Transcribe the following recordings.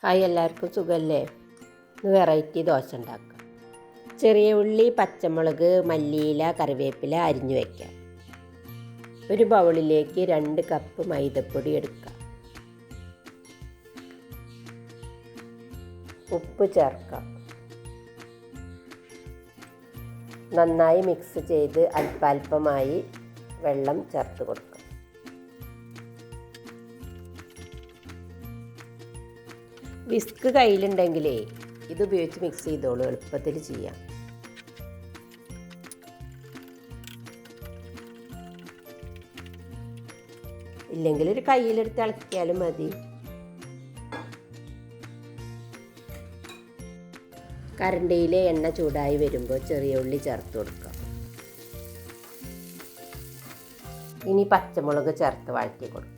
Hi, എല്ലാവർക്കും സുഖമല്ലേ? ഇന്ന് വെറൈറ്റി ദോശ ഉണ്ടാക്കാം. ചെറിയ ഉള്ളി, പച്ചമുളക്, മല്ലിയില, കറിവേപ്പില അരിഞ്ഞു വയ്ക്കാം. ഒരു ബൗളിലേക്ക് 2 കപ്പ് മൈദപ്പൊടി എടുക്കാം. ഉപ്പ് ചേർക്കാം. നന്നായി മിക്സ് ചെയ്ത് അല്പാൽപമായി വെള്ളം ചേർത്ത് കൊടുക്കാം. വിസ്ക് കയ്യിലുണ്ടെങ്കിലേ ഇത് ഉപയോഗിച്ച് മിക്സ് ചെയ്തോളൂ, എളുപ്പത്തിൽ ചെയ്യാം. ഇല്ലെങ്കിൽ ഒരു കയ്യിലെടുത്ത് ഇളക്കിയാലും മതി. കരണ്ടിയിലെ എണ്ണ ചൂടായി വരുമ്പോൾ ചെറിയ ഉള്ളി ചേർത്ത് കൊടുക്കാം. ഇനി പച്ചമുളക് ചേർത്ത് വഴറ്റി കൊടുക്കാം.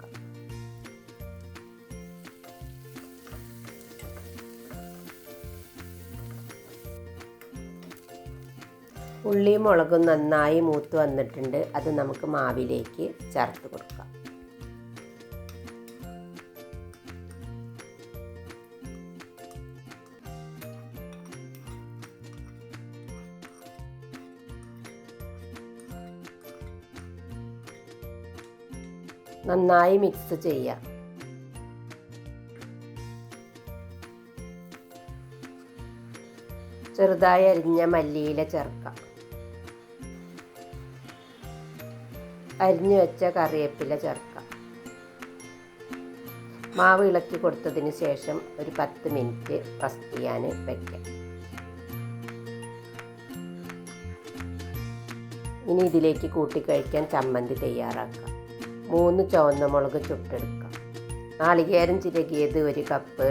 ഉള്ളിയും മുളകും നന്നായി മൂത്ത് വന്നിട്ടുണ്ട്. അത് നമുക്ക് മാവിലേക്ക് ചേർത്ത് കൊടുക്കാം. നന്നായി മിക്സ് ചെയ്യാം. ചെറുതായി അരിഞ്ഞ മല്ലിയില ചേർക്കാം. അരിഞ്ഞു വെച്ച കറിവേപ്പില ചേർക്കാം. മാവ് ഇളക്കി കൊടുത്തതിന് ശേഷം ഒരു 10 മിനിറ്റ് റസ്റ്റ് ചെയ്യാൻ വയ്ക്കാം. ഇനി ഇതിലേക്ക് കൂട്ടിക്കഴിക്കാൻ ചമ്മന്തി തയ്യാറാക്കാം. 3 ചുവന്ന മുളക് ചുട്ടെടുക്കാം. നാളികേരം ചിരകിയത് 1 കപ്പ്,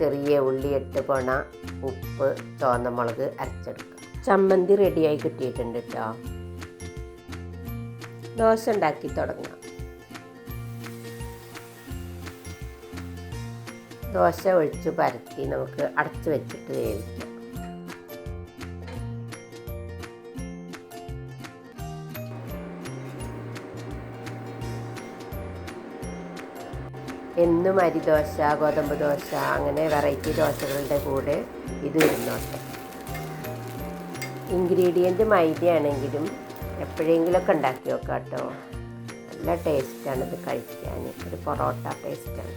ചെറിയ ഉള്ളി 8 പോണ, ഉപ്പ്, ചുവന്ന മുളക് അരച്ചെടുക്കാം. ചമ്മന്തി റെഡിയായി കിട്ടിയിട്ടുണ്ട് കേട്ടോ. ദോശ ഉണ്ടാക്കി തുടങ്ങാം. ദോശ ഒഴിച്ച് പരത്തി നമുക്ക് അടച്ചു വെച്ചിട്ട് വേവിക്കാം. എന്നും അരിദോശ, ഗോതമ്പ് ദോശ, അങ്ങനെ വെറൈറ്റി ദോശകളുടെ കൂടെ ഇത് ഇരുന്നോട്ടെ. ഇൻഗ്രീഡിയൻറ്റ് മൈദയാണെങ്കിലും എപ്പോഴെങ്കിലുമൊക്കെ ഉണ്ടാക്കി നോക്കാം കേട്ടോ. നല്ല ടേസ്റ്റാണ് ഇത് കഴിക്കാൻ. ഒരു പൊറോട്ട ടേസ്റ്റാണ്.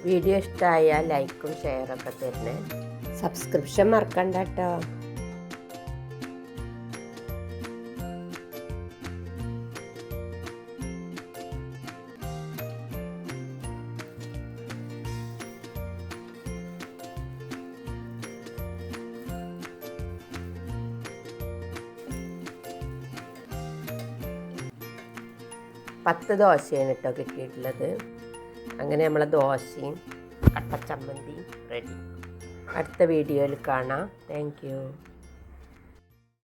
വീഡിയോ ഇഷ്ടമായാൽ ലൈക്കും ഷെയറൊക്കെ തരണേ. സബ്സ്ക്രിപ്ഷൻ മറക്കണ്ട കേട്ടോ. പത്ത് ദോശയാണ് കേട്ടോ കിട്ടിയിട്ടുള്ളത്. അങ്ങനെ നമ്മളെ ദോശയും കട്ടച്ചമ്മന്തിയും റെഡി. അടുത്ത വീഡിയോയിൽ കാണാം. Thank you.